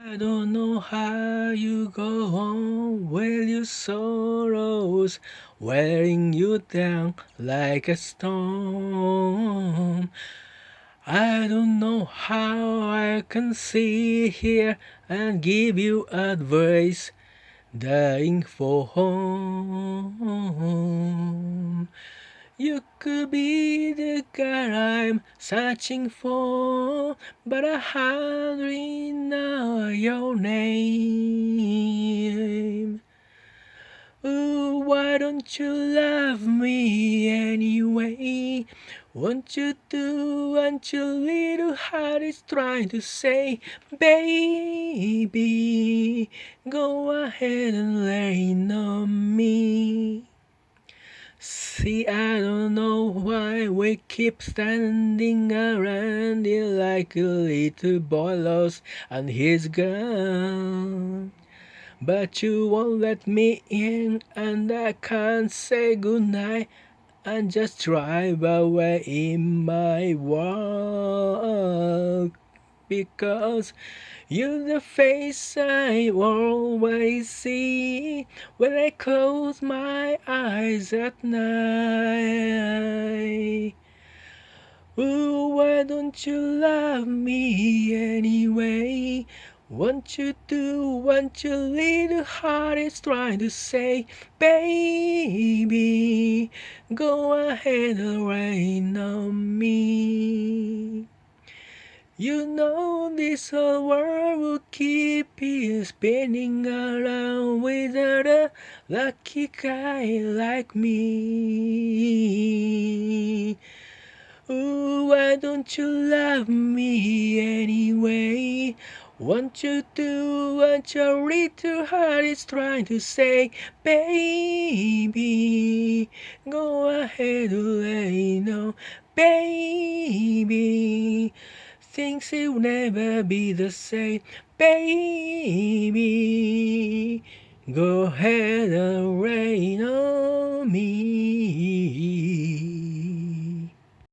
I don't know how you go on with your sorrows, wearing you down like a storm. I don't know how I can sit here and give you advice, dying for home. You could be the guy I'm searching for, but I hardly know your name. Ooh, why don't you love me anyway? Won't you do what your little heart is trying to say? Baby, go ahead and lean on me. See, I don't know why we keep standing around here like a little boy lost and he's gone. But you won't let me in, and I can't say goodnight. I just drive away in my walk because you're the face I always see when I close my eyes at night. Ooh, why don't you love me anyway? Won't you do what your little heart is trying to say? Baby, go ahead and rain on me. You know this whole world will keep you spinning around without a lucky guy like me. Ooh, why don't you love me anyway? Won't you do what your little heart is trying to say? Baby, go ahead and lay no. Baby, things will never be the same. Baby, go ahead and rain on me.